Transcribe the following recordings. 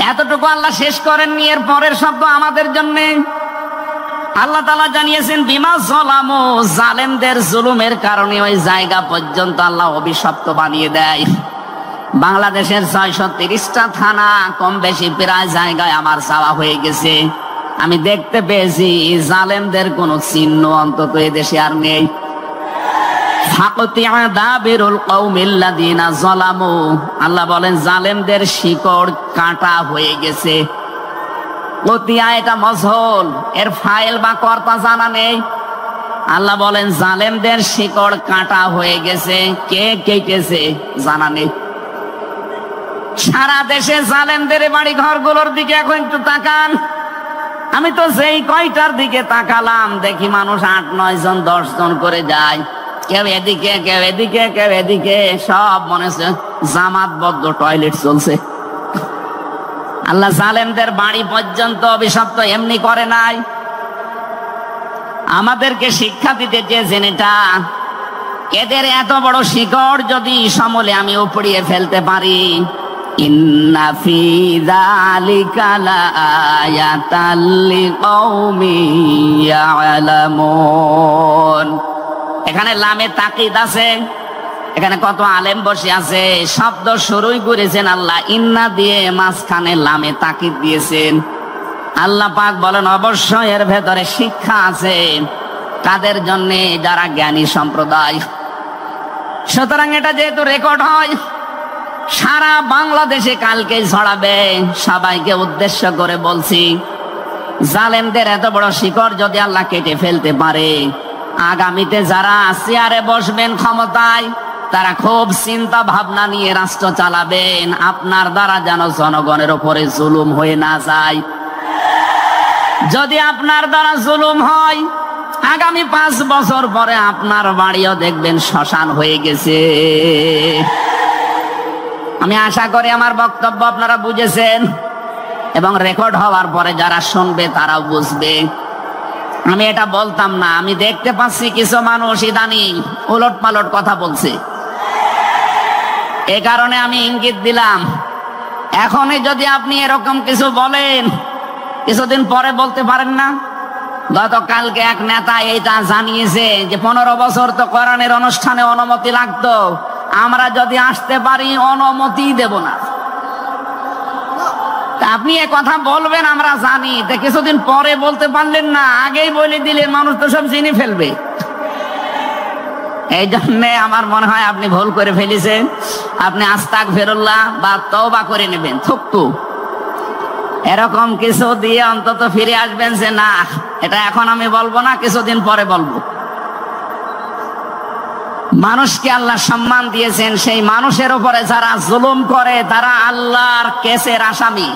এতটুকু আল্লাহ শেষ করেননি, এর পরের শব্দ আমাদের জন্য। আল্লাহ তাআলা জানিয়েছেন বিমা যালামু, জালেমদের জুলুমের কারণে ওই জায়গা পর্যন্ত আল্লাহ অভিশপ্ত বানিয়ে দেয়। বাংলাদেশের 630টা থানা কম বেশি প্রায় জায়গায় আমার যাওয়া হয়ে গেছে। আমি দেখতে পেয়েছি জালেমদের কোন চিহ্ন অন্তত এ দেশে আর নেই। ফাকতিয়া দাবিরুল কওমিল্লাযিনা যালামু, আল্লাহ বলেন জালেমদের শিকড় কাটা হয়ে গেছে। কতিয়া এটা মজহুল, এর ফাইল বা কর্তা জানা নেই। আল্লাহ বলেন জালেমদের শিকড় কাটা হয়ে গেছে, কে কেটেছে জানা নেই। সারা দেশে জালেমদের বাড়ি ঘরগুলোর দিকে এখন একটু তাকান। আমি তো যেই কয়টার দিকে তাকালাম দেখি মানুষ 8-9 জন 10 জন করে যায়, কেউ এদিকে কেউ এদিকে কেউ এদিকে, সব মনে হচ্ছে জামাতবদ্ধ টয়লেট চলছে। আল্লাহ জালেমদের বাড়ি পর্যন্ত অভিশপ্ত এমনি করে নাই, আমাদেরকে শিক্ষা দিতে চেয়েছেন এটা। এদের এত বড় শিকড় যদি সমলে আমি উপড়িয়ে ফেলতে পারি, ইন্না ফি যালিকা লাআয়াতাল লিকাউমিন ইয়ালামুন। এখানে লামে তাকিদ আছে, এখানে কত আলেম বসে আছে, শব্দ শুরুই করেছেন আল্লাহ ইন্না দিয়ে, মাঝখানে লামে তাকিদ দিয়েছেন। আল্লাহ পাক বলেন অবশ্যই এর ভেতরে শিক্ষা আছে কাদের জন্য, যারা জ্ঞানী সম্প্রদায়। সুতরাং এটা যেহেতু রেকর্ড হয়, সারা বাংলাদেশে কালকে ছড়াবে। সবাইকে উদ্দেশ্য করে বলছি, জালেমদের এত বড় শিকড় যদি আল্লাহ কেটে ফেলতে পারে, আগামীতে যারা চেয়ারে বসবেন ক্ষমতায়, তারা খুব চিন্তা ভাবনা নিয়ে রাষ্ট্র চালাবেন, আপনার দ্বারা যেন জনগণের উপরে জুলুম হয়ে না যায়। যদি আপনার দ্বারা জুলুম হয়, আগামী 5 বছর পরে আপনার বাড়িও দেখবেন শ্মশান হয়ে গেছে। আমি আশা করি আমার বক্তব্য আপনারা বুঝেছেন, এবং রেকর্ড হওয়ার পরে যারা শুনবে তারাও বুঝবে। আমি এটা বলতাম না, আমি দেখতে পাচ্ছি কিছু মানুষ ইদানিং উলট পালট কথা বলছে, এ কারণে আমি ইঙ্গিত দিলাম। এখনই যদি আপনি এরকম কিছু বলেন, কিছুদিন পরে বলতে পারেন না। গতকালকে এক নেতা এইটা জানিয়েছে যে 15 বছর তো কোরআনের অনুষ্ঠানে অনুমতি লাগতো, আমরা যদি আসতে পারি অনুমতি দেব না। আপনি এ কথা বলবেন আমরা জানি, তো কিছুদিন পরে বলতে পারলেন না, আগেই বলে দিলেন, মানুষ তো সব চিনি ফেলবে। এই জন্য আমার মনে হয় আপনি ভুল করে ফেলেছেন। আপনি আস্তাগফিরুল্লাহ বা তওবা করে নেবেন, থুকতু এরকম কিছু দিয়ে অন্তত ফিরে আসবেন যে না, এটা এখন আমি বলবো না, কিছুদিন পরে বলবো। মানুষকে আল্লাহ সম্মান দিয়েছেন, সেই মানুষের উপরে যারা জুলুম করে তারা আল্লাহর কেসের আসামি।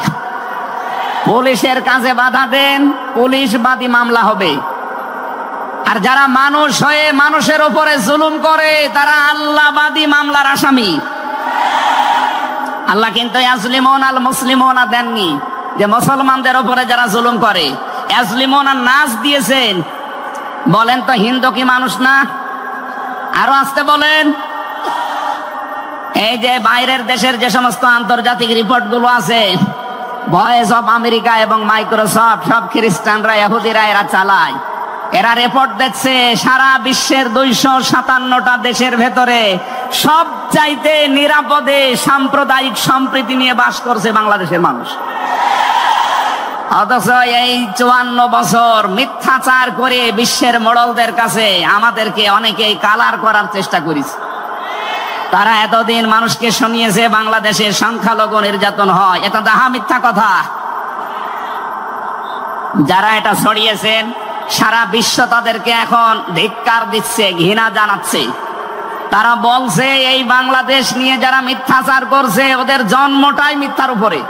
পুলিশের কাজে বাধা দেন, পুলিশ বাদী মামলা হবে। আর যারা মানুষ হয়ে মানুষের উপরে জুলুম করে তারা আল্লাহ বাদী মামলার আসামি। আল্লাহ কিন্তু ইয়াজলিমুন আল মুসলিমুনা দেননি, যে মুসলমানদের উপরে যারা জুলুম করে ইয়াজলিমুন আর নাস দিয়েছেন। বলেন তো হিন্দু কি মানুষ না? আরো আসতে বলেন। এই যে বাইরের দেশের যে সমস্ত আন্তর্জাতিক রিপোর্ট গুলো আছে, ভয়েস অফ আমেরিকা এবং মাইক্রোসফট, সব খ্রিস্টানরা ইহুদিরা এরা চালায়। এরা রিপোর্ট দেখছে সারা বিশ্বের 257টা দেশের ভেতরে সবচাইতে নিরাপদে সাম্প্রদায়িক সম্প্রীতি নিয়ে বাস করছে বাংলাদেশের মানুষ। অথচ এই 54 বছর মিথ্যাচার করে বিশ্বের মোড়লদের কাছে আমাদেরকে অনেকেই কালার করার চেষ্টা করেছে। তারা এতদিন মানুষকে শুনিয়েছে বাংলাদেশের সংখ্যালঘু নির্যাতন হয়, এটা দাহা মিথ্যা কথা। যারা এটা ছড়িয়েছেন সারা বিশ্ব তাদেরকে এখন ধিক্কার দিচ্ছে, ঘৃণা জানাচ্ছে। তারা বলছে এই বাংলাদেশ নিয়ে যারা মিথ্যাচার করছে ওদের জন্মটাই মিথ্যার উপরে।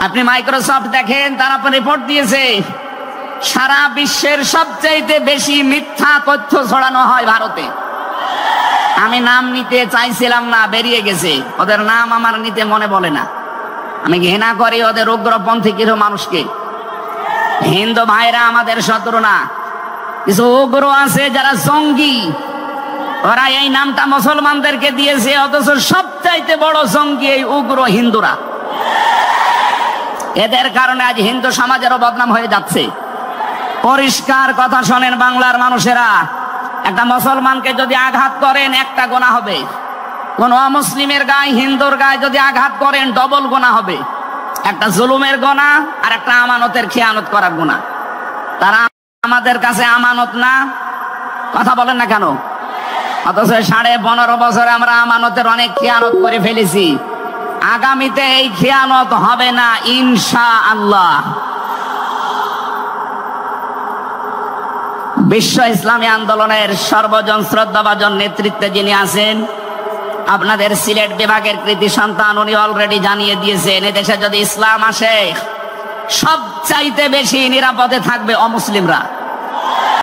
আপনি মাইক্রোসফট দেখেন, তারা রিপোর্ট দিয়েছে সারা বিশ্বের সবচেয়ে বেশি মিথ্যা তথ্য ছড়ানো হয় ভারতে। আমি নাম নিতে চাইছিলাম না, বেরিয়ে গেছে। ওদের নাম আমার নিতে মনে বলে না। আমি ঘৃণা করি ওদের উগ্রপন্থী কিছু মানুষকে। হিন্দু ভাইরা আমাদের শত্রু না, কিছু উগ্র আছে যারা জঙ্গি, ওরা এই নামটা মুসলমানদেরকে দিয়েছে, অথচ সবচাইতে বড় জঙ্গি এই উগ্র হিন্দুরা। এদের কারণে আজ হিন্দু সমাজেরও বদনাম হয়ে যাচ্ছে। পরিষ্কার কথা শোনেন বাংলার মানুষেরা, একটা মুসলমানকে যদি আঘাত করেন একটা গোনা হবে, কোন অমুসলিমের গায়ে হিন্দুর গায়ে যদি আঘাত করেন ডবল গোনা হবে। একটা জুলুমের গোনা আর একটা আমানতের খেয়ানত করার গোনা। তারা আমাদের কাছে আমানত না, কথা বলেন না কেন? অথচ 15.5 বছরে আমরা আমানতের অনেক খেয়ানত করে ফেলেছি। আগামীতে এই খেয়ানত হবে না ইনশাআল্লাহ। বিশ্ব ইসলামী আন্দোলনের সর্বজন শ্রদ্ধাভাজন নেতৃত্বে যিনি আছেন, আপনাদের সিলেট বিভাগের কৃতি সন্তান, উনি অলরেডি জানিয়ে দিয়েছেন এদেশে যদি ইসলাম আসে সবচাইতে বেশি নিরাপদে থাকবে অমুসলিমরা।